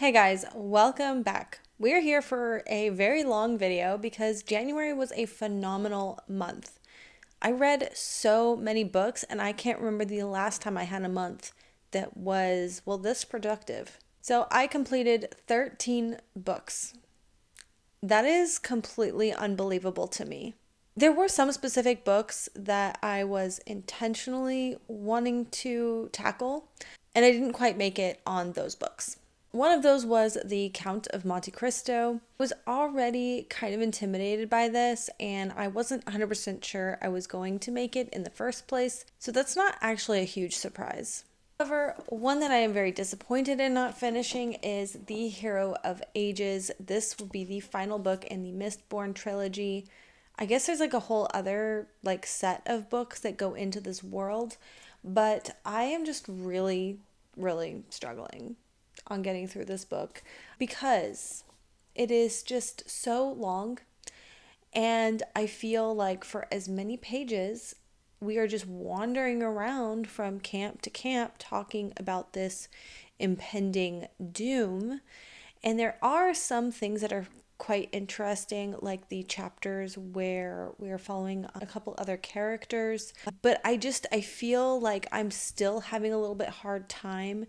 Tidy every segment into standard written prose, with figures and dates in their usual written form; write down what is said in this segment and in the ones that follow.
Hey guys, welcome back. We're here for a very long video because January was a phenomenal month. I read so many books and I can't remember the last time I had a month that was, well, this productive. So I completed 13 books. That is completely unbelievable to me. There were some specific books that I was intentionally wanting to tackle, and I didn't quite make it on those books. One of those was The Count of Monte Cristo. I was already kind of intimidated by this, and I wasn't 100% sure I was going to make it in the first place, so that's not actually a huge surprise. However, one that I am very disappointed in not finishing is The Hero of Ages. This will be the final book in the Mistborn trilogy. I guess there's like a whole other set of books that go into this world, but I am just really struggling on getting through this book because it is just so long, and I feel like for as many pages we are just wandering around from camp to camp talking about this impending doom. And there are some things that are quite interesting, like the chapters where we are following a couple other characters. But I feel like I'm still having a little bit hard time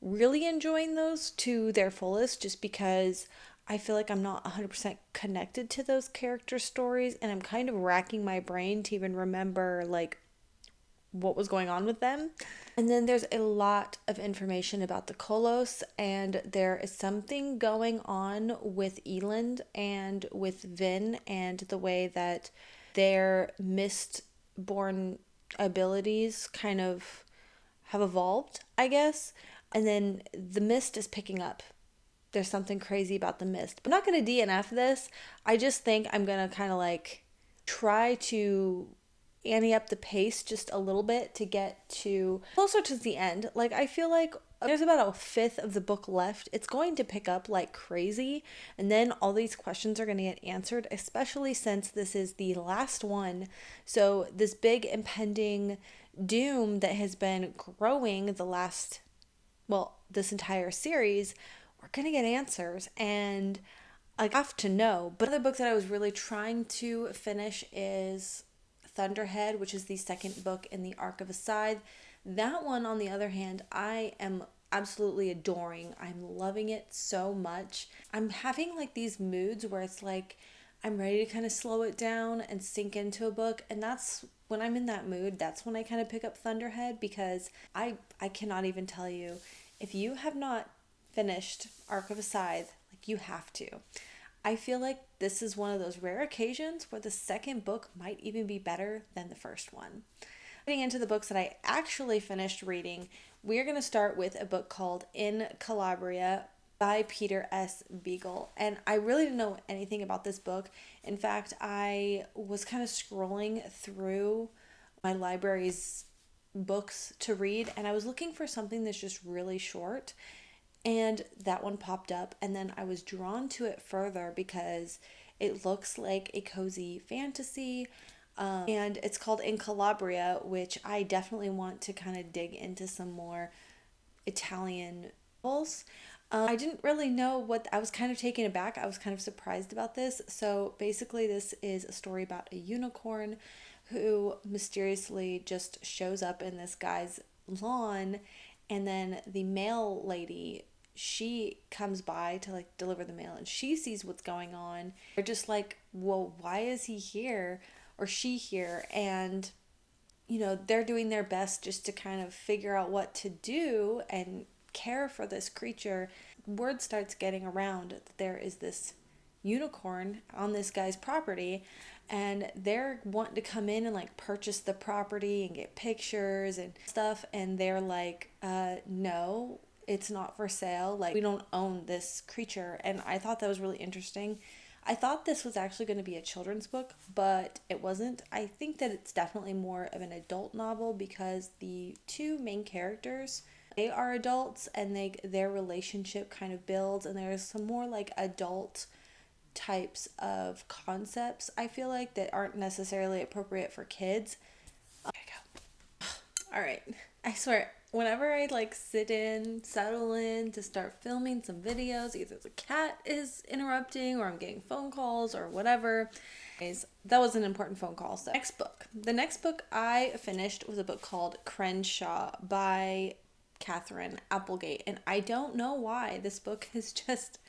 really enjoying those to their fullest just because I feel like I'm not 100% connected to those character stories, and I'm kind of racking my brain to even remember what was going on with them. And then there's a lot of information about the Kolos, and there is something going on with Eland and with Vin and the way that their mist-born abilities kind of have evolved, I guess. And then the mist is picking up. There's something crazy about the mist. But I'm not going to DNF this. I just think I'm going to kind of try to ante up the pace just a little bit to get to closer to the end. I feel like there's about a fifth of the book left. It's going to pick up like crazy, and then all these questions are going to get answered, especially since this is the last one. So this big impending doom that has been growing this entire series, we're going to get answers, and I have to know. But the book that I was really trying to finish is Thunderhead, which is the second book in the Arc of a Scythe. That one, on the other hand, I am absolutely adoring. I'm loving it so much. I'm having these moods where it's like I'm ready to kind of slow it down and sink into a book, and that's when I'm in that mood. That's when I kind of pick up Thunderhead, because I cannot even tell you, if you have not finished Arc of a Scythe, you have to. I feel like this is one of those rare occasions where the second book might even be better than the first one. Getting into the books that I actually finished reading, we're going to start with a book called In Calabria by Peter S. Beagle. And I really didn't know anything about this book. In fact, I was kind of scrolling through my library's books to read, and I was looking for something that's just really short, and that one popped up, and then I was drawn to it further because it looks like a cozy fantasy, and it's called In Calabria, which I definitely want to kind of dig into some more Italian novels. I didn't really know what, I was kind of taken aback. I was kind of surprised about this. So basically, this is a story about a unicorn who mysteriously just shows up in this guy's lawn, and then the mail lady, she comes by to deliver the mail, and she sees what's going on. They're just like, well, why is he here or she here? And they're doing their best just to kind of figure out what to do and care for this creature. Word starts getting around that there is this unicorn on this guy's property, and they're wanting to come in and purchase the property and get pictures and stuff, and they're like, no, it's not for sale, we don't own this creature. And I thought that was really interesting. I thought this was actually going to be a children's book, but it wasn't. I think that it's definitely more of an adult novel because the two main characters, they are adults, and their relationship kind of builds, and there's some more adult types of concepts, I feel like, that aren't necessarily appropriate for kids. There you go. All right. I swear, whenever I like settle in to start filming some videos, either the cat is interrupting or I'm getting phone calls or whatever. Anyways, that was an important phone call. So the next book I finished was a book called Crenshaw by Catherine Applegate. And I don't know why this book is just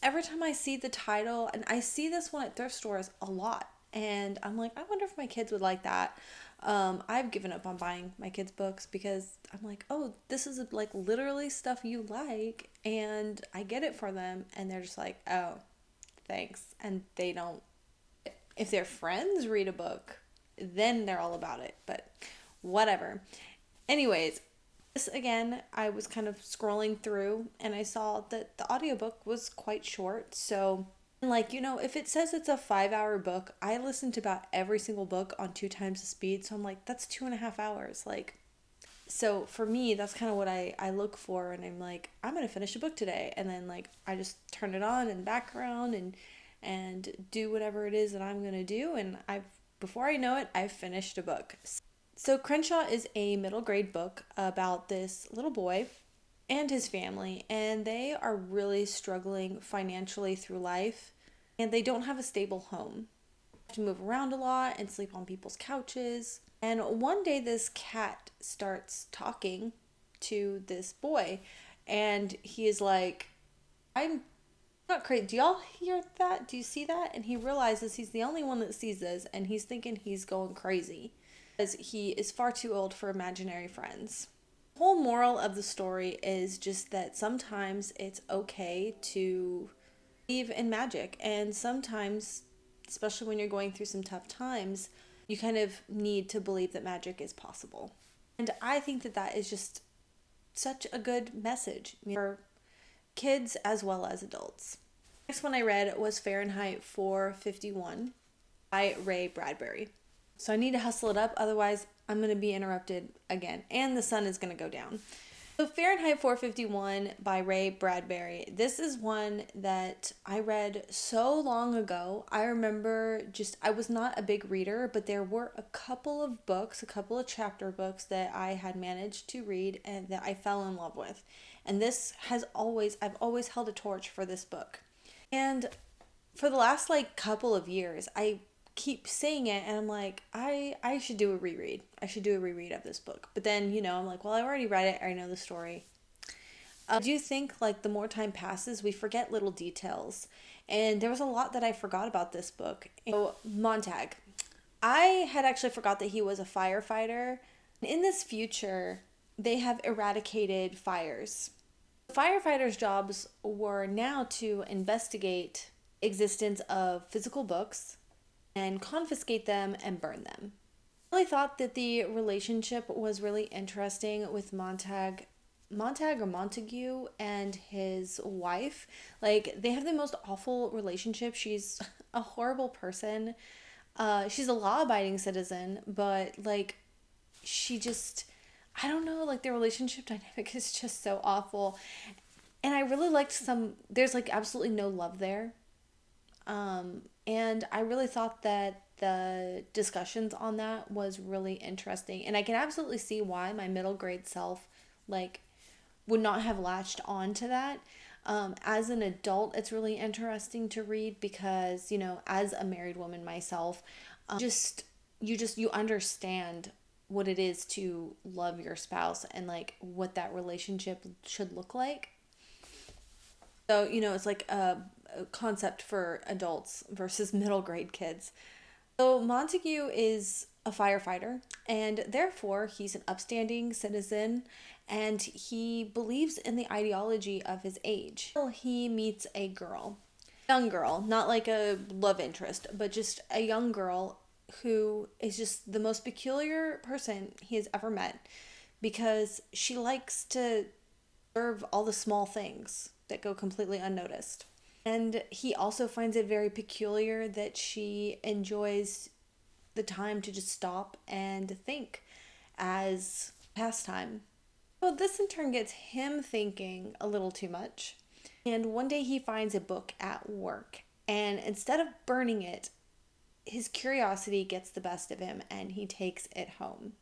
every time I see the title, and I see this one at thrift stores a lot, and I'm like, I wonder if my kids would like that. I've given up on buying my kids books because I'm like, oh, this is like literally stuff you like, and I get it for them, and they're just like, oh, thanks. And they don't, if their friends read a book, then they're all about it, but whatever. Anyways, this again, I was kind of scrolling through and I saw that the audiobook was quite short. So, like, if it says it's a 5-hour book, I listen to about every single book on 2 times the speed. So I'm like, that's 2.5 hours. Like, so for me, that's kind of what I look for. And I'm like, I'm going to finish a book today. And then like, I just turn it on in background and do whatever it is that I'm going to do. And before I know it, I've finished a book. So Crenshaw is a middle grade book about this little boy and his family, and they are really struggling financially through life, and they don't have a stable home. They have to move around a lot and sleep on people's couches. And one day this cat starts talking to this boy, and he is like, I'm not crazy. Do y'all hear that? Do you see that? And he realizes he's the only one that sees this, and he's thinking he's going crazy because he is far too old for imaginary friends. The whole moral of the story is just that sometimes it's okay to believe in magic, and sometimes, especially when you're going through some tough times, you kind of need to believe that magic is possible. And I think that that is just such a good message for kids as well as adults. The next one I read was Fahrenheit 451 by Ray Bradbury. So I need to hustle it up, otherwise I'm going to be interrupted again, and the sun is going to go down. So Fahrenheit 451 by Ray Bradbury. This is one that I read so long ago. I remember I was not a big reader, but there were a couple of chapter books that I had managed to read and that I fell in love with. And I've always held a torch for this book. And for the last couple of years, I keep saying it and I'm like, I should do a reread. I should do a reread of this book. But then, I'm like, well, I already read it. I know the story. I do think the more time passes, we forget little details. And there was a lot that I forgot about this book. So Montag. I had actually forgot that he was a firefighter. In this future, they have eradicated fires. Firefighters' jobs were now to investigate existence of physical books and confiscate them and burn them. I really thought that the relationship was really interesting with Montague and his wife. They have the most awful relationship. She's a horrible person. She's a law-abiding citizen, but she just, I don't know, their relationship dynamic is just so awful. And I really liked there's absolutely no love there. And I really thought that the discussions on that was really interesting. And I can absolutely see why my middle grade self, would not have latched on to that. As an adult, it's really interesting to read because, as a married woman myself, you understand what it is to love your spouse and what that relationship should look like. So, it's a concept for adults versus middle grade kids. So Montague is a firefighter, and therefore he's an upstanding citizen, and he believes in the ideology of his age. He meets a young girl, not a love interest, but just a young girl who is just the most peculiar person he has ever met because she likes to observe all the small things that go completely unnoticed. And he also finds it very peculiar that she enjoys the time to just stop and think as pastime. Well, this in turn gets him thinking a little too much. And one day he finds a book at work, and instead of burning it, his curiosity gets the best of him and he takes it home.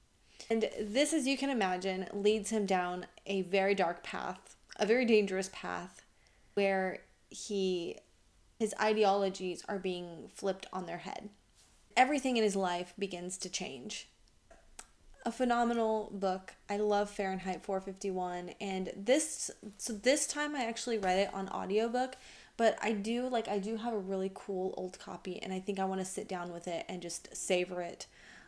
And this, as you can imagine, leads him down a very dark path, a very dangerous path, where his ideologies are being flipped on their head. Everything in his life begins to change. A phenomenal book. I love Fahrenheit 451, and this time I actually read it on audiobook, but I do have a really cool old copy, and I think I want to sit down with it and just savor it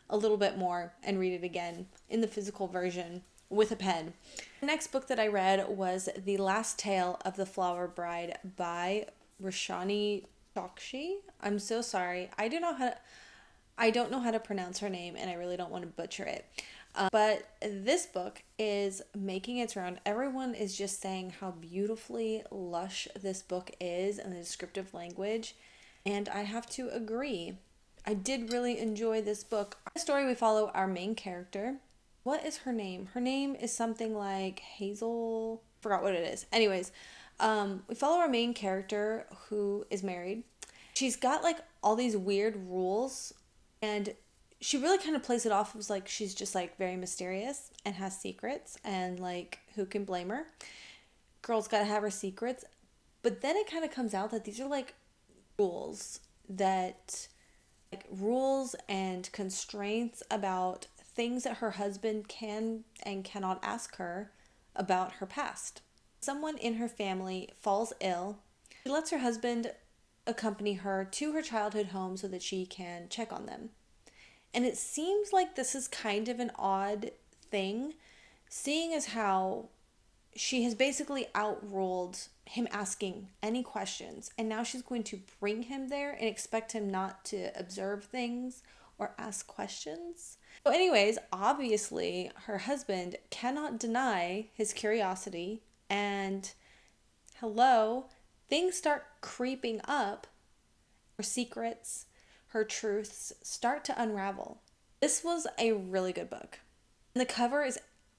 a little bit more and read it again in the physical version with a pen. The next book that I read was The Last Tale of the Flower Bride by Roshani Chokshi. I'm so sorry. I don't know how to pronounce her name, and I really don't want to butcher it. But this book is making its round. Everyone is just saying how beautifully lush this book is and the descriptive language, and I have to agree. I did really enjoy this book. In the story, we follow our main character. What is her name? Her name is something like Hazel. Forgot what it is. Anyways, we follow our main character who is married. She's got like all these weird rules, and she really kind of plays it off as like she's just like very mysterious and has secrets, and like who can blame her? Girl's gotta have her secrets. But then it kind of comes out that these are like rules and constraints about things that her husband can and cannot ask her about her past. Someone in her family falls ill. She lets her husband accompany her to her childhood home so that she can check on them. And it seems like this is kind of an odd thing, seeing as how she has basically outruled him asking any questions, and now she's going to bring him there and expect him not to observe things or ask questions. So anyways, obviously her husband cannot deny his curiosity, and hello, things start creeping up. Her secrets, her truths start to unravel. This was a really good book. And the cover is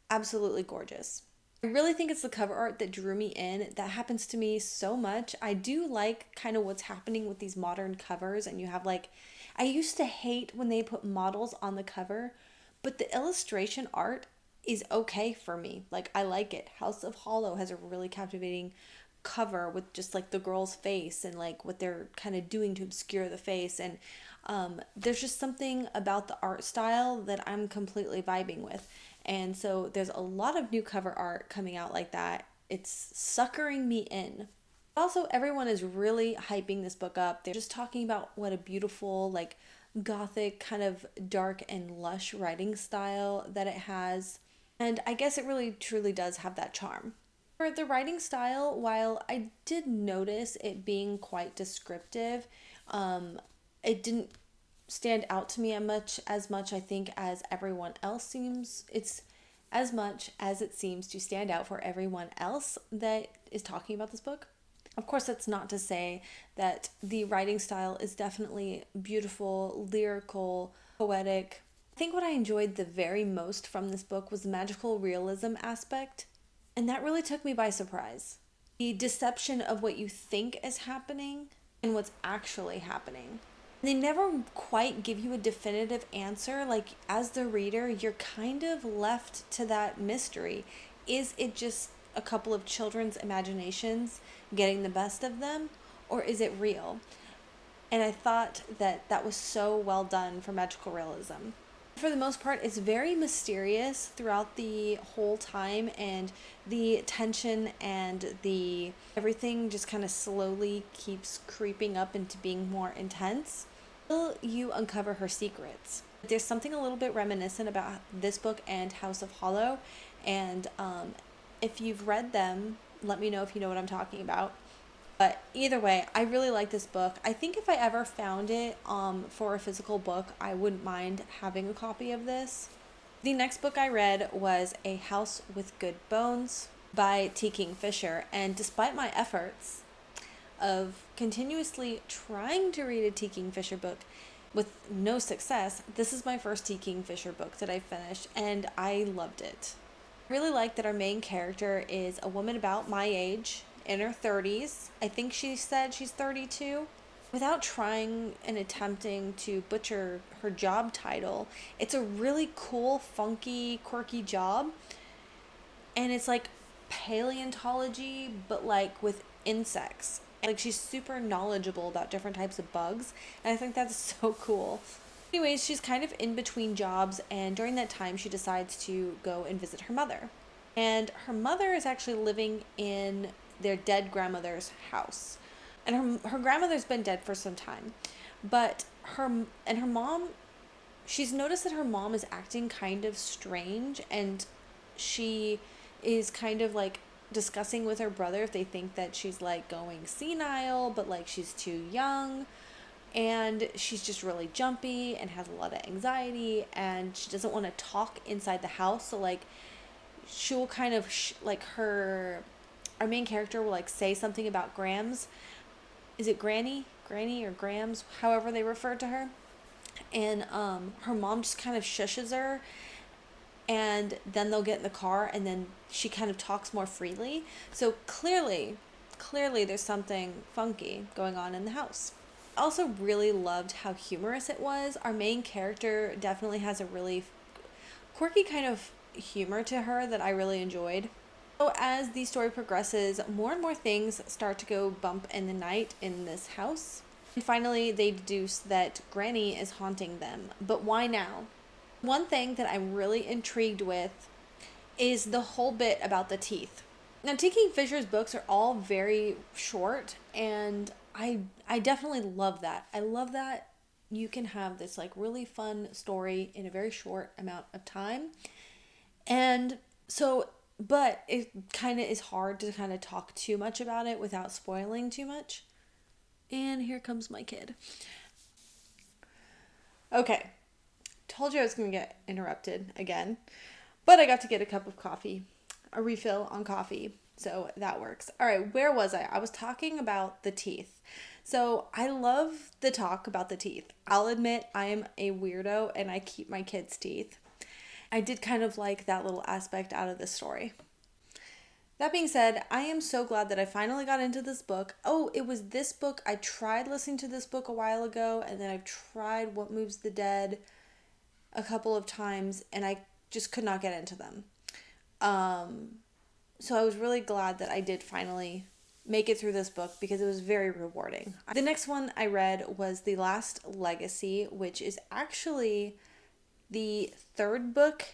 absolutely gorgeous. I really think it's the cover art that drew me in. That happens to me so much. I do like kind of what's happening with these modern covers, and you have like, I used to hate when they put models on the cover, but the illustration art is okay for me. Like, I like it. House of Hollow has a really captivating cover with just like the girl's face and like what they're kind of doing to obscure the face, and there's just something about the art style that I'm completely vibing with. And so there's a lot of new cover art coming out like that. It's suckering me in. Also, everyone is really hyping this book up. They're just talking about what a beautiful, like, gothic, kind of dark and lush writing style that it has. And I guess it really truly does have that charm. For the writing style, while I did notice it being quite descriptive, it didn't stand out to me as much I think as everyone else seems. It's as much as it seems to stand out for everyone else that is talking about this book. Of course, that's not to say that the writing style is definitely beautiful, lyrical, poetic. I think what I enjoyed the very most from this book was the magical realism aspect, and that really took me by surprise. The deception of what you think is happening and what's actually happening. They never quite give you a definitive answer. Like, as the reader, you're kind of left to that mystery. Is it just a couple of children's imaginations getting the best of them, or is it real? And I thought that that was so well done for magical realism. For the most part, it's very mysterious throughout the whole time, and the tension and the everything just kind of slowly keeps creeping up into being more intense until you uncover her secrets. There's something a little bit reminiscent about this book and House of Hollow, and if you've read them, let me know if you know what I'm talking about. But either way, I really like this book. I think if I ever found it for a physical book, I wouldn't mind having a copy of this. The next book I read was A House with Good Bones by T. Kingfisher, and despite my efforts of continuously trying to read a T. Kingfisher book with no success, this is my first T. Kingfisher book that I finished, and I loved it. I really like that our main character is a woman about my age, in her 30s. I think she said she's 32. Without trying and attempting to butcher her job title, it's a really cool, funky, quirky job. And it's like paleontology, but like with insects. Like she's super knowledgeable about different types of bugs. And I think that's so cool. Anyways, she's kind of in between jobs, and during that time, she decides to go and visit her mother. And her mother is actually living in their dead grandmother's house. And her grandmother's been dead for some time. But her mom, she's noticed that her mom is acting kind of strange, and she is kind of like discussing with her brother if they think that she's like going senile, but like she's too young, and she's just really jumpy and has a lot of anxiety, and she doesn't want to talk inside the house. So like she'll kind of like her our main character will like say something about Grams. Is it Granny or Grams, however they refer to her? And her mom just kind of shushes her, and then they'll get in the car, and then she kind of talks more freely. So clearly there's something funky going on in the house. I also really loved how humorous it was. Our main character definitely has a really quirky kind of humor to her that I really enjoyed. So as the story progresses, more and more things start to go bump in the night in this house. And finally, they deduce that Granny is haunting them. But why now? One thing that I'm really intrigued with is the whole bit about the teeth. Now, T.K. Fisher's books are all very short, and I definitely love that. I love that you can have this like really fun story in a very short amount of time. And so, but it kind of is hard to kind of talk too much about it without spoiling too much. And here comes my kid. Okay, told you I was going to get interrupted again, but I got to get a cup of coffee, a refill on coffee, so that works. All right, where was I? I was talking about the teeth. So I love the talk about the teeth. I'll admit I am a weirdo and I keep my kids' teeth. I did kind of like that little aspect out of the story. That being said, I am so glad that I finally got into this book. Oh, it was this book. I tried listening to this book a while ago, and then I've tried What Moves the Dead a couple of times, and I just could not get into them. So I was really glad that I did finally make it through this book because it was very rewarding. The next one I read was The Last Legacy, which is actually the third book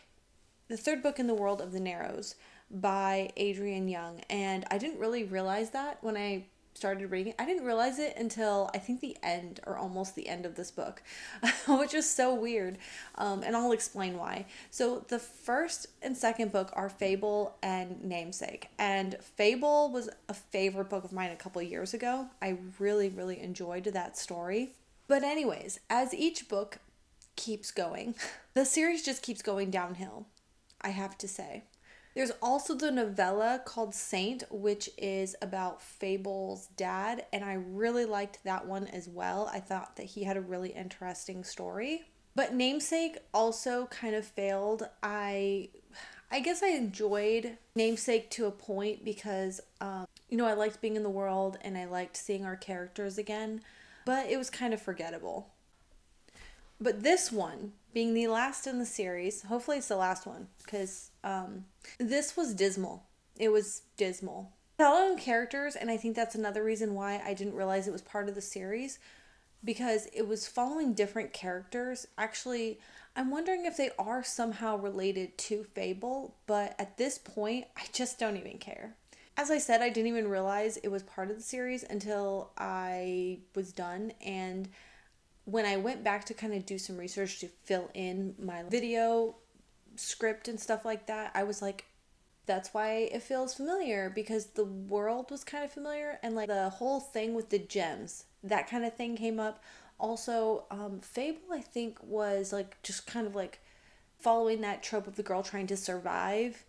in the world of the Narrows by Adrienne Young. And I didn't really realize that when I started reading it. I didn't realize it until I think the end or almost the end of this book, which is so weird. And I'll explain why. So the first and second book are Fable and Namesake. And Fable was a favorite book of mine a couple of years ago. I really, really enjoyed that story. But anyways, as each book keeps going, the series just keeps going downhill, I have to say. There's also the novella called Saint, which is about Fable's dad, and I really liked that one as well. I thought that he had a really interesting story. But Namesake also kind of failed. I guess I enjoyed Namesake to a point because, I liked being in the world and I liked seeing our characters again, but it was kind of forgettable. But this one, being the last in the series, hopefully it's the last one, because this was dismal. It was dismal. Following characters, and I think that's another reason why I didn't realize it was part of the series, because it was following different characters. Actually, I'm wondering if they are somehow related to Fable, but at this point, I just don't even care. As I said, I didn't even realize it was part of the series until I was done, and when I went back to kind of do some research to fill in my video script and stuff like that, I was like, that's why it feels familiar, because the world was kind of familiar, and like the whole thing with the gems, that kind of thing came up. Also, Fable, I think, was like just kind of like following that trope of the girl trying to survive.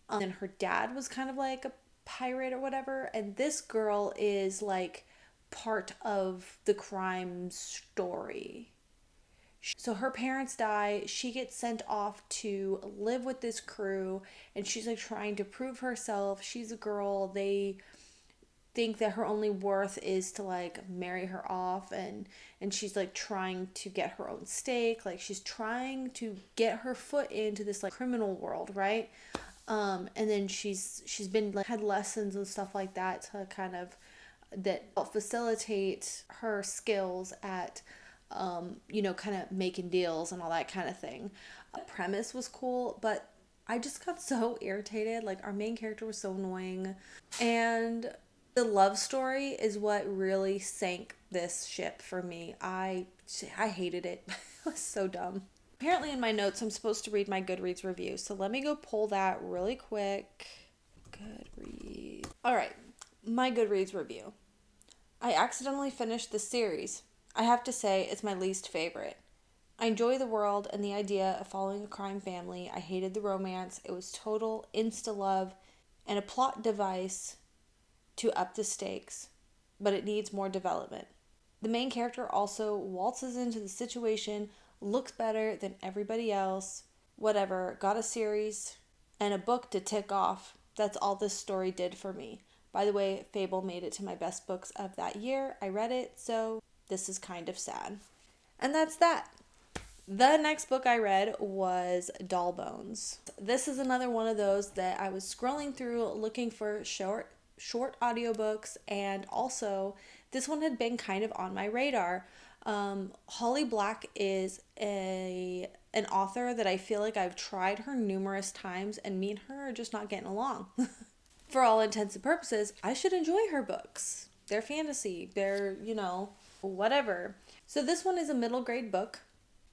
And her dad was kind of like a pirate or whatever, and this girl is like part of the crime story. So her parents die, she gets sent off to live with this crew, and she's like trying to prove herself. She's a girl. think that her only worth is to like marry her off, and she's like trying to get her own stake, like she's trying to get her foot into this like criminal world, right? And then she's been like had lessons and stuff like that to kind of that help facilitate her skills at kind of making deals and all that kind of thing. The premise was cool, but I just got so irritated. Like, our main character was so annoying, and the love story is what really sank this ship for me. I hated it. It was so dumb. Apparently in my notes I'm supposed to read my Goodreads review, so let me go pull that really quick. Goodreads. All right, my Goodreads review. I accidentally finished the series. I have to say it's my least favorite. I enjoy the world and the idea of following a crime family. I hated the romance. It was total insta-love and a plot device to up the stakes, but it needs more development. The main character also waltzes into the situation, looks better than everybody else, whatever, got a series and a book to tick off. That's all this story did for me. By the way, Fable made it to my best books of that year. I read it, so this is kind of sad. And that's that. The next book I read was Doll Bones. This is another one of those that I was scrolling through looking for short audiobooks, and also this one had been kind of on my radar. Holly Black is an author that I feel like I've tried her numerous times, and me and her are just not getting along. For all intents and purposes, I should enjoy her books. They're fantasy. They're, whatever. So this one is a middle grade book,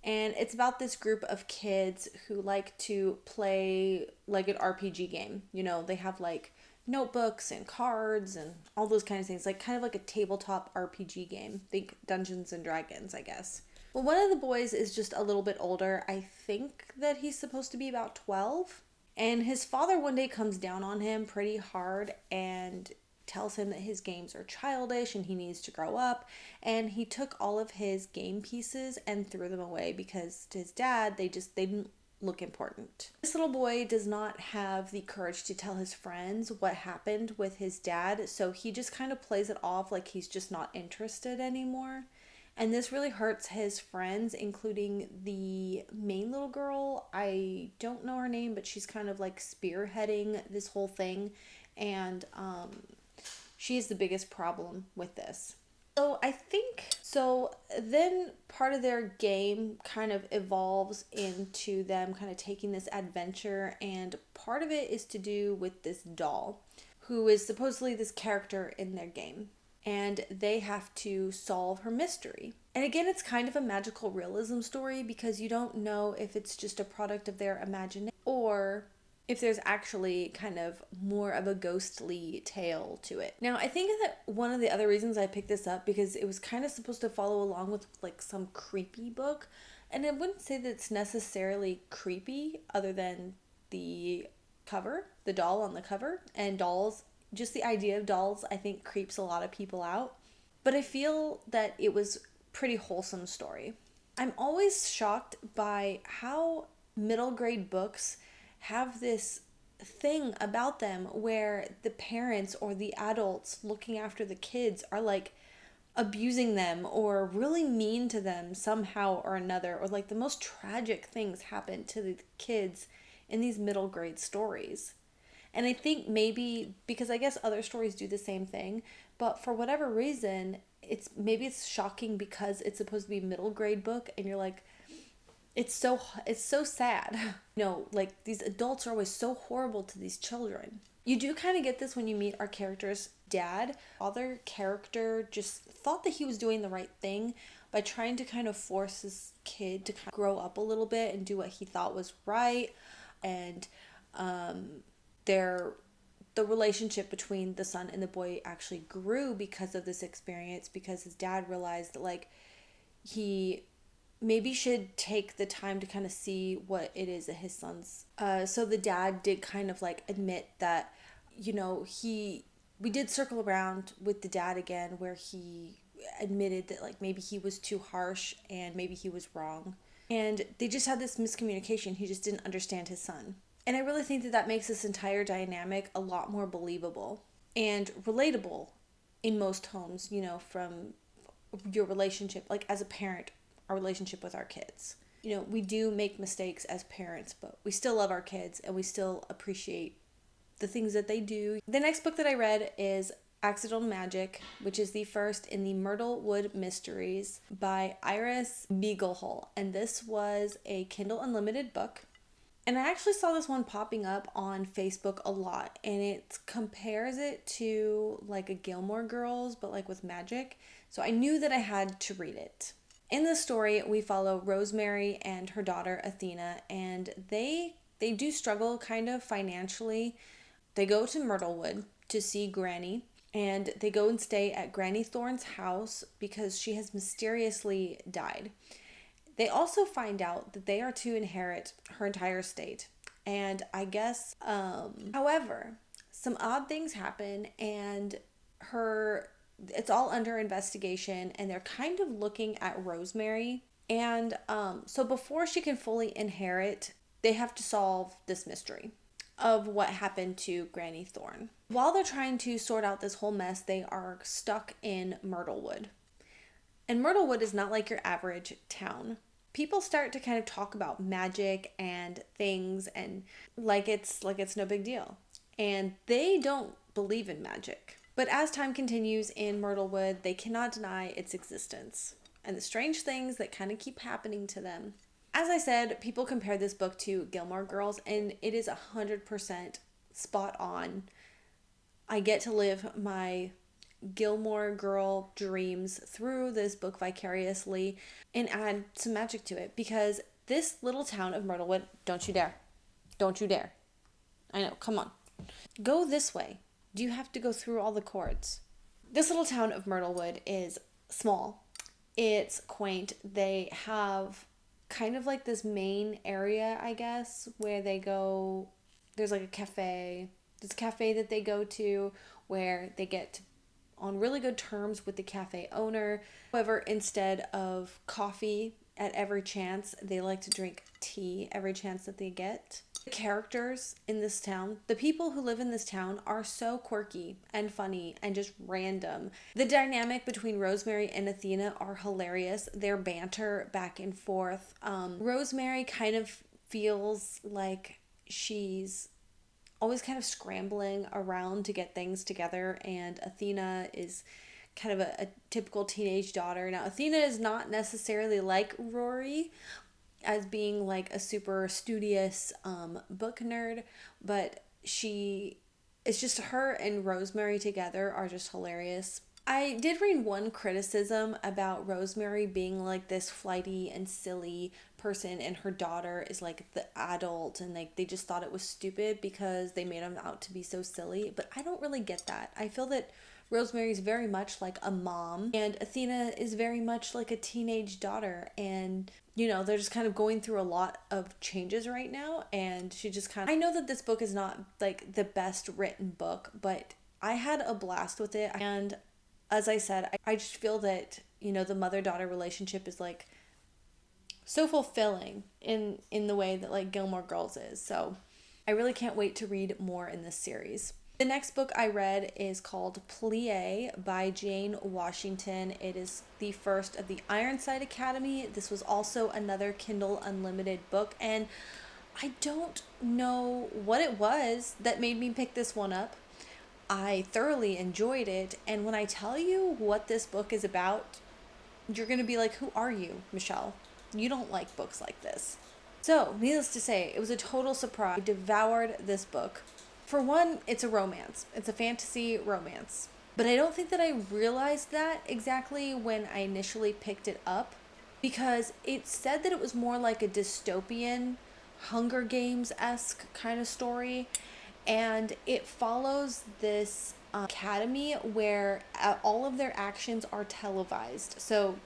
and it's about this group of kids who like to play like an RPG game. They have like notebooks and cards and all those kinds of things, like kind of like a tabletop RPG game. Think Dungeons and Dragons, I guess. Well, one of the boys is just a little bit older. I think that he's supposed to be about 12. And his father one day comes down on him pretty hard and tells him that his games are childish and he needs to grow up. And he took all of his game pieces and threw them away because to his dad, they didn't look important. This little boy does not have the courage to tell his friends what happened with his dad, so he just kind of plays it off like he's just not interested anymore. And this really hurts his friends, including the main little girl. I don't know her name, but she's kind of like spearheading this whole thing. And she's the biggest problem with this. So then part of their game kind of evolves into them kind of taking this adventure. And part of it is to do with this doll, who is supposedly this character in their game. And they have to solve her mystery. And again, it's kind of a magical realism story because you don't know if it's just a product of their imagination or if there's actually kind of more of a ghostly tale to it. Now, I think that one of the other reasons I picked this up because it was kind of supposed to follow along with like some creepy book. And I wouldn't say that it's necessarily creepy other than the cover, the doll on the cover, and dolls. Just the idea of dolls, I think, creeps a lot of people out. But I feel that it was pretty wholesome story. I'm always shocked by how middle grade books have this thing about them where the parents or the adults looking after the kids are like abusing them or really mean to them somehow or another, or like the most tragic things happen to the kids in these middle grade stories. And I think maybe because I guess other stories do the same thing, but for whatever reason, it's shocking because it's supposed to be a middle grade book and you're like, it's so sad. Like these adults are always so horrible to these children. You do kind of get this when you meet our character's dad. Other character just thought that he was doing the right thing by trying to kind of force his kid to kind of grow up a little bit and do what he thought was right. And the relationship between the son and the boy actually grew because of this experience, because his dad realized that like he maybe should take the time to kind of see what it is that his son's so the dad did kind of like admit that we did circle around with the dad again where he admitted that like maybe he was too harsh and maybe he was wrong, and they just had this miscommunication. He just didn't understand his son. And I really think that makes this entire dynamic a lot more believable and relatable in most homes, from your relationship, like as a parent, our relationship with our kids. We do make mistakes as parents, but we still love our kids and we still appreciate the things that they do. The next book that I read is Accidental Magic, which is the first in the Myrtle Wood Mysteries by Iris Beaglehole. And this was a Kindle Unlimited book. And I actually saw this one popping up on Facebook a lot, and it compares it to like a Gilmore Girls, but like with magic. So I knew that I had to read it. In the story, we follow Rosemary and her daughter Athena, and they do struggle kind of financially. They go to Myrtlewood to see Granny, and they go and stay at Granny Thorne's house because she has mysteriously died. They also find out that they are to inherit her entire estate. And I guess, however, some odd things happen, and it's all under investigation, and they're kind of looking at Rosemary. And so before she can fully inherit, they have to solve this mystery of what happened to Granny Thorne. While they're trying to sort out this whole mess, they are stuck in Myrtlewood. And Myrtlewood is not like your average town. People start to kind of talk about magic and things and like it's no big deal. And they don't believe in magic. But as time continues in Myrtlewood, they cannot deny its existence and the strange things that kind of keep happening to them. As I said, people compare this book to Gilmore Girls, and it is 100% spot on. I get to live my Gilmore Girl dreams through this book vicariously and add some magic to it, because this little town of Myrtlewood, don't you dare. I know, come on. Go this way. Do you have to go through all the cords? This little town of Myrtlewood is small. It's quaint. They have kind of like this main area, I guess, where they go. There's like a cafe. There's a cafe that they go to where they get on really good terms with the cafe owner. However, instead of coffee at every chance, they like to drink tea every chance that they get. The characters in this town, the people who live in this town, are so quirky and funny and just random. The dynamic between Rosemary and Athena are hilarious. Their banter back and forth. Rosemary kind of feels like she's always kind of scrambling around to get things together, and Athena is kind of a typical teenage daughter. Now, Athena is not necessarily like Rory as being like a super studious book nerd, but it's just her and Rosemary together are just hilarious. I did read one criticism about Rosemary being like this flighty and silly person, and her daughter is like the adult, and like they just thought it was stupid because they made them out to be so silly. But I don't really get that. I feel that Rosemary is very much like a mom, and Athena is very much like a teenage daughter, and they're just kind of going through a lot of changes right now, and she just kind of, I know that this book is not like the best written book, but I had a blast with it. And as I said, I just feel that, the mother-daughter relationship is like so fulfilling in the way that like Gilmore Girls is. So I really can't wait to read more in this series. The next book I read is called Plie by Jane Washington. It is the first of the Ironside Academy. This was also another Kindle Unlimited book, and I don't know what it was that made me pick this one up. I thoroughly enjoyed it, and when I tell you what this book is about, you're going to be like, who are you, Michelle? You don't like books like this. So, needless to say, it was a total surprise. I devoured this book. For one, it's a romance. It's a fantasy romance. But I don't think that I realized that exactly when I initially picked it up, because it said that it was more like a dystopian, Hunger Games-esque kind of story. And it follows this academy where all of their actions are televised. So,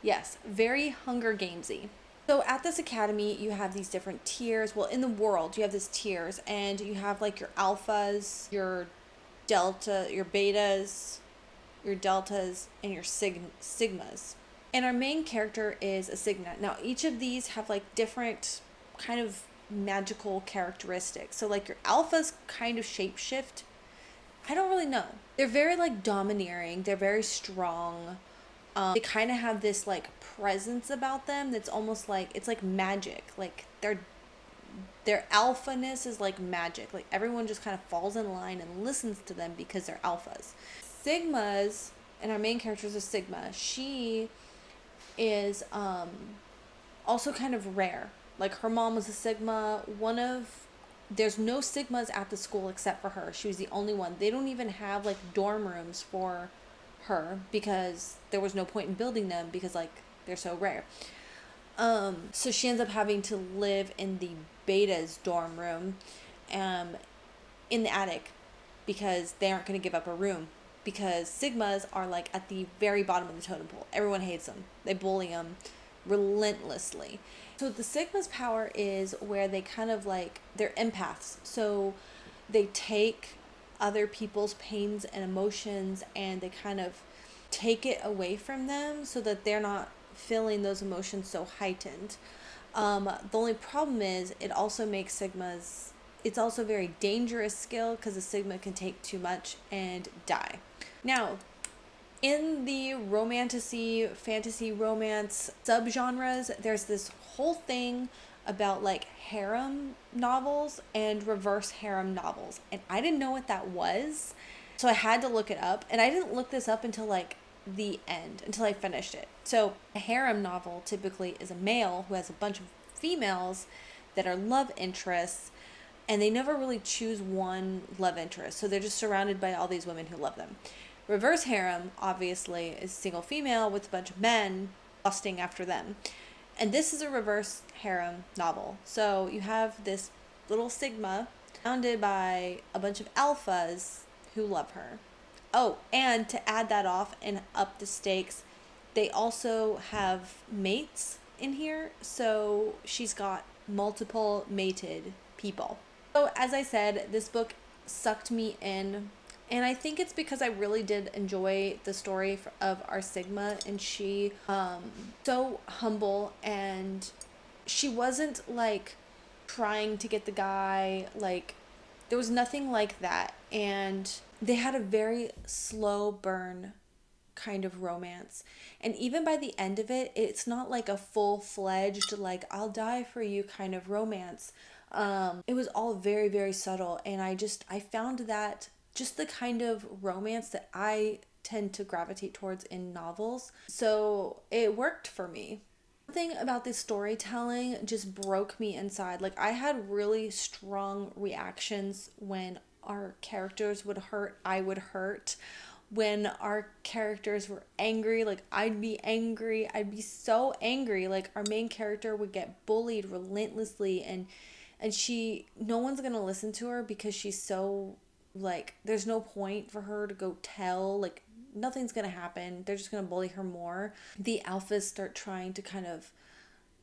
yes, very Hunger Gamesy. So at this academy, you have these different tiers. Well, in the world, you have these tiers, and you have like your alphas, your delta, your betas, your deltas, and your sigmas. And our main character is a sigma. Now, each of these have like different kind of magical characteristics. So like your alphas kind of shapeshift I don't really know. They're very like domineering. They're very strong. They kind of have this like presence about them that's almost like it's like magic. Like their alphaness is like magic. Like everyone just kind of falls in line and listens to them because they're alphas. Sigmas, and our main character is a Sigma. She is also kind of rare. Like her mom was a Sigma. There's no Sigmas at the school except for her. She was the only one. They don't even have like dorm rooms for her because there was no point in building them because like they're so rare. So she ends up having to live in the Beta's dorm room, in the attic, because they aren't going to give up a room. Because Sigmas are like at the very bottom of the totem pole. Everyone hates them. They bully them relentlessly. So the Sigma's power is where they kind of like, they're empaths. So they take other people's pains and emotions and they kind of take it away from them so that they're not feeling those emotions so heightened. The only problem is it also makes Sigmas, it's also a very dangerous skill because a Sigma can take too much and die. Now, in the fantasy romance subgenres, there's this whole thing about like harem novels and reverse harem novels. And I didn't know what that was. So I had to look it up. And I didn't look this up until like the end, until I finished it. So a harem novel typically is a male who has a bunch of females that are love interests. And they never really choose one love interest. So they're just surrounded by all these women who love them. Reverse harem, obviously, is single female with a bunch of men lusting after them. And this is a reverse harem novel. So you have this little Sigma surrounded by a bunch of alphas who love her. Oh, and to add that off and up the stakes, they also have mates in here. So she's got multiple mated people. So as I said, this book sucked me in. And I think it's because I really did enjoy the story of our Sigma, and she so humble, and she wasn't like trying to get the guy, like there was nothing like that. And they had a very slow burn kind of romance. And even by the end of it, it's not like a full-fledged like I'll die for you kind of romance. It was all very, very subtle, and I found that just the kind of romance that I tend to gravitate towards in novels. So it worked for me. Something about this storytelling just broke me inside. Like I had really strong reactions when our characters would hurt, I would hurt. When our characters were angry, like I'd be angry. I'd be so angry. Like our main character would get bullied relentlessly, and no one's going to listen to her because she's so like there's no point for her to go tell, like nothing's gonna happen, they're just gonna bully her more. The alphas start trying to kind of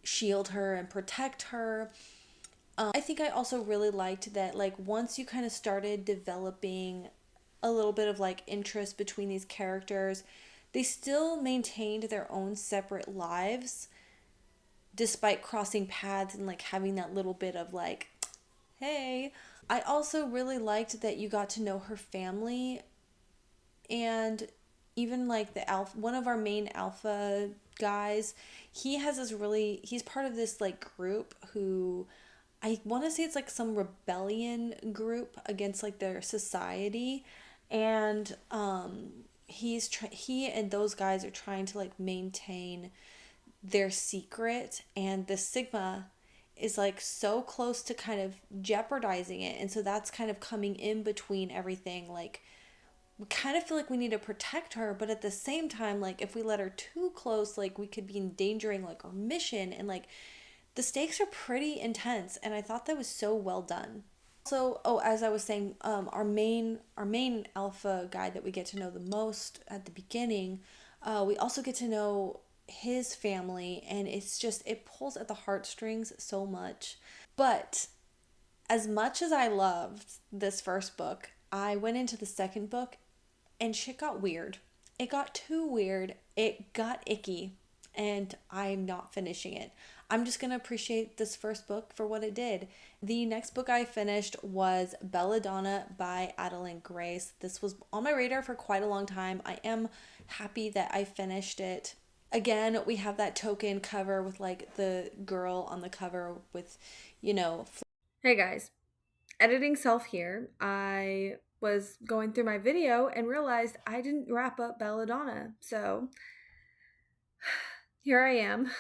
shield her and protect her. I think I also really liked that like once you kind of started developing a little bit of like interest between these characters, they still maintained their own separate lives despite crossing paths and like having that little bit of like hey. I also really liked that you got to know her family, and even like one of our main alpha guys, he's part of this like group who I want to say it's like some rebellion group against like their society, and he and those guys are trying to like maintain their secret, and the Sigma is like so close to kind of jeopardizing it. And so that's kind of coming in between everything. Like we kind of feel like we need to protect her, but at the same time, like if we let her too close, like we could be endangering like our mission, and like the stakes are pretty intense, and I thought that was so well done. So, as I was saying, our main alpha guy that we get to know the most at the beginning, we also get to know his family, and it pulls at the heartstrings so much. But as much as I loved this first book, I went into the second book and shit got weird. It got too weird. It got icky. and I'm not finishing it. I'm just going to appreciate this first book for what it did. The next book I finished was Belladonna by Adeline Grace. This was on my radar for quite a long time. I am happy that I finished it. Again, we have that token cover with like the girl on the cover with, you know. Hey guys, editing self here. I was going through my video and realized I didn't wrap up Belladonna. So here I am.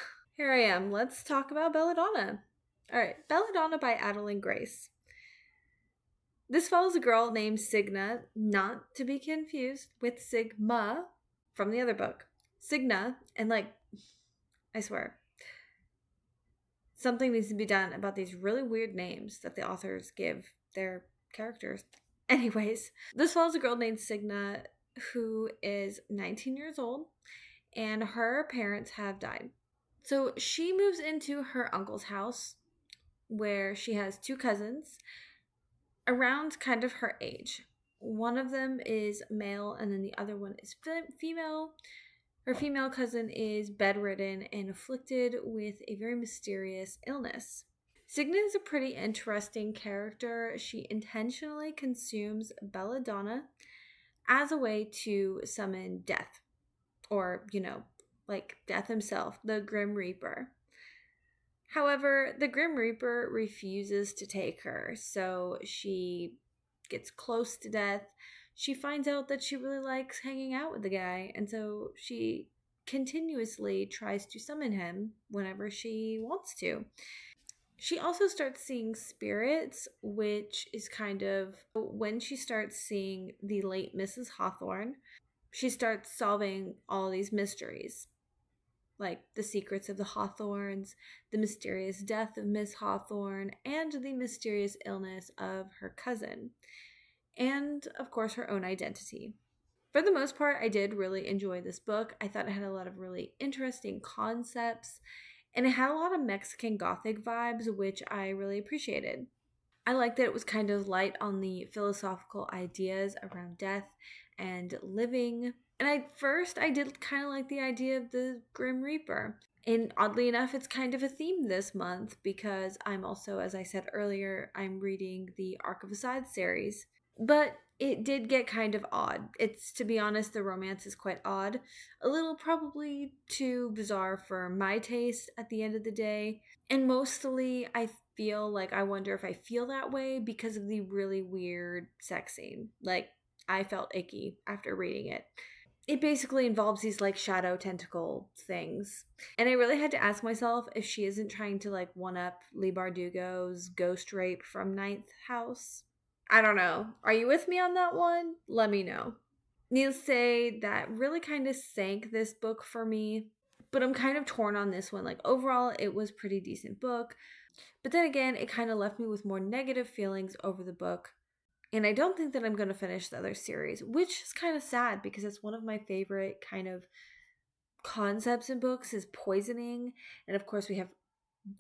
Let's talk about Belladonna. All right, Belladonna by Adeline Grace. This follows a girl named Signa, not to be confused with Sigma from the other book. Signa, and like, I swear, something needs to be done about these really weird names that the authors give their characters. Anyways, this follows a girl named Signa who is 19 years old, and her parents have died. So she moves into her uncle's house where she has two cousins around kind of her age. One of them is male and then the other one is female. Her female cousin is bedridden and afflicted with a very mysterious illness. Signa is a pretty interesting character. She intentionally consumes belladonna as a way to summon death, or, like death himself, the Grim Reaper. However, the Grim Reaper refuses to take her, so she gets close to death. She finds out that she really likes hanging out with the guy, and so she continuously tries to summon him whenever she wants to. She also starts seeing spirits, which is kind of when she starts seeing the late Mrs. Hawthorne. She starts solving all these mysteries, like the secrets of the Hawthorns, the mysterious death of Miss Hawthorne, and the mysterious illness of her cousin, and of course her own identity. For the most part, I did really enjoy this book. I thought it had a lot of really interesting concepts, and it had a lot of Mexican Gothic vibes, which I really appreciated. I liked that it was kind of light on the philosophical ideas around death and living. And at first, I did kind of like the idea of the Grim Reaper. And oddly enough, it's kind of a theme this month because I'm also, as I said earlier, I'm reading the Arc of Aside series. But it did get kind of odd. It's, to be honest, the romance is quite odd. A little probably too bizarre for my taste at the end of the day. And mostly, I feel like I wonder if I feel that way because of the really weird sex scene. Like, I felt icky after reading it. It basically involves these like shadow tentacle things. And I really had to ask myself if she isn't trying to like one-up Leigh Bardugo's ghost rape from Ninth House. I don't know. Are you with me on that one? Let me know. Needless to say, that really kind of sank this book for me. But I'm kind of torn on this one. Like, overall, it was a pretty decent book. But then again, it kind of left me with more negative feelings over the book. And I don't think that I'm going to finish the other series, which is kind of sad because it's one of my favorite kind of concepts in books is poisoning. And of course, we have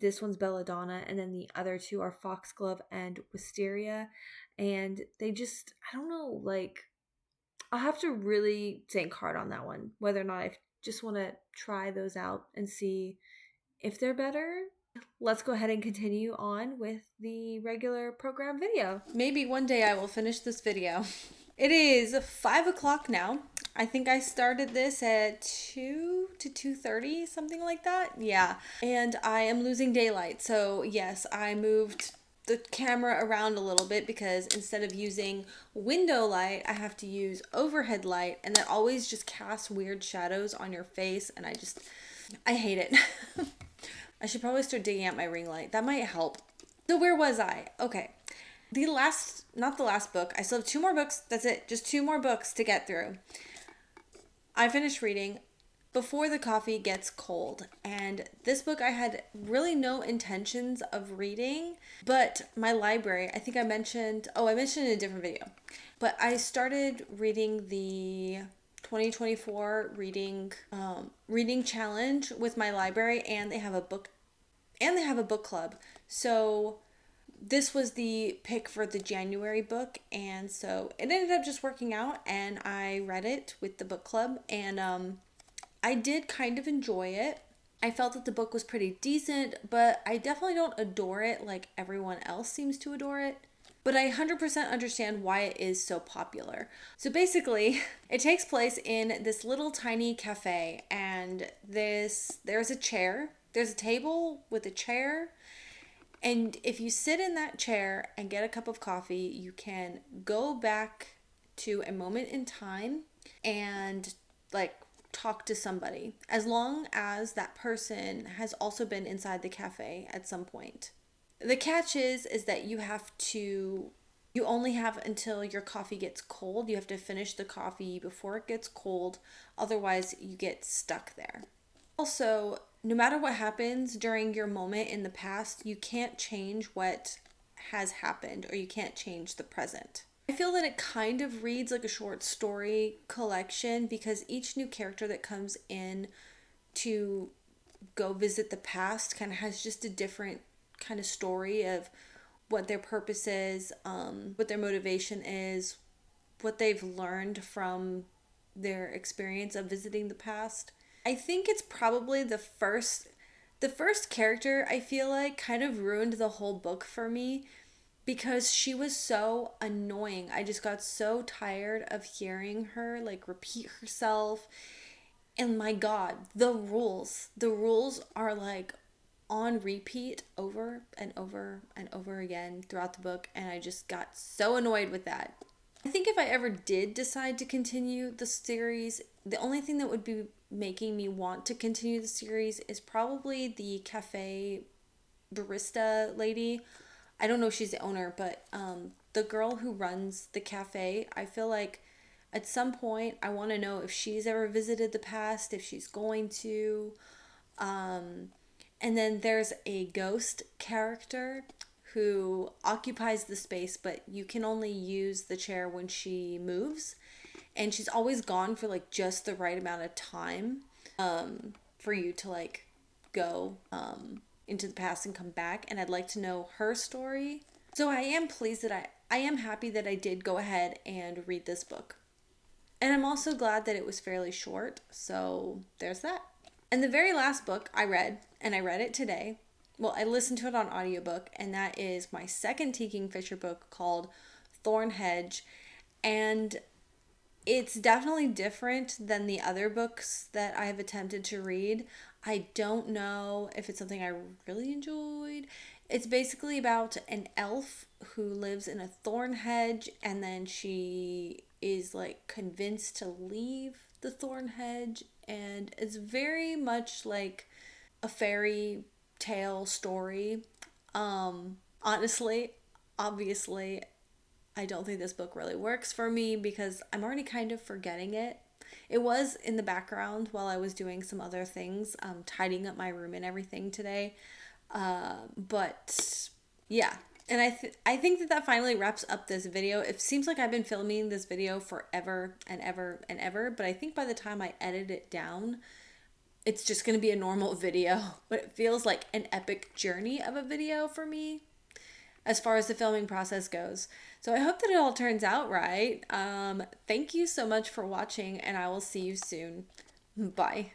this one's Belladonna, and then the other two are Foxglove and Wisteria. And they just, I don't know, like, I'll have to really think hard on that one, whether or not I just want to try those out and see if they're better. Let's go ahead and continue on with the regular program video. Maybe one day I will finish this video. It is 5 o'clock now. I think I started this at 2 to 2:30, something like that. Yeah. And I am losing daylight. So yes, I moved the camera around a little bit because instead of using window light, I have to use overhead light, and that always just casts weird shadows on your face, and I hate it. I should probably start digging out my ring light. That might help. So where was I? Okay. Not the last book. I still have 2 more books. That's it. Just 2 more books to get through. I finished reading Before the Coffee Gets Cold. And this book I had really no intentions of reading, but my library, I mentioned in a different video, but I started reading the 2024 reading challenge with my library, and they have a book club. So this was the pick for the January book, and so it ended up just working out, and I read it with the book club, and I did kind of enjoy it. I felt that the book was pretty decent, but I definitely don't adore it like everyone else seems to adore it. But I 100% understand why it is so popular. So basically, it takes place in this little tiny cafe, and there's a chair, there's a table with a chair, and if you sit in that chair and get a cup of coffee, you can go back to a moment in time and like talk to somebody, as long as that person has also been inside the cafe at some point. The catch is that you only have until your coffee gets cold. You have to finish the coffee before it gets cold, otherwise you get stuck there. Also, no matter what happens during your moment in the past, you can't change what has happened, or you can't change the present. I feel that it kind of reads like a short story collection, because each new character that comes in to go visit the past kind of has just a different kind of story of what their purpose is, what their motivation is, what they've learned from their experience of visiting the past. I think it's probably the first character I feel like kind of ruined the whole book for me, because she was so annoying. I just got so tired of hearing her like repeat herself. And my God, the rules are like on repeat over and over and over again throughout the book, and I just got so annoyed with that. I think if I ever did decide to continue the series, the only thing that would be making me want to continue the series is probably the cafe barista lady. I don't know if she's the owner, but the girl who runs the cafe, I feel like at some point I want to know if she's ever visited the past, if she's going to. And then there's a ghost character who occupies the space, but you can only use the chair when she moves. And she's always gone for like just the right amount of time for you to like go into the past and come back. And I'd like to know her story. So I am pleased that I am happy that I did go ahead and read this book. And I'm also glad that it was fairly short. So there's that. And the very last book I read, and I read it today, well, I listened to it on audiobook, and that is my second T. Kingfisher book called Thorn Hedge. And it's definitely different than the other books that I have attempted to read. I don't know if it's something I really enjoyed. It's basically about an elf who lives in a thorn hedge, and then she is like convinced to leave the thorn hedge, and it's very much like a fairy tale story. Honestly, obviously, I don't think this book really works for me because I'm already kind of forgetting it. It was in the background while I was doing some other things, tidying up my room and everything today. But yeah, and I think that finally wraps up this video. It seems like I've been filming this video forever and ever and ever, but I think by the time I edit it down, it's just going to be a normal video. But it feels like an epic journey of a video for me as far as the filming process goes. So I hope that it all turns out right. Thank you so much for watching, and I will see you soon. Bye.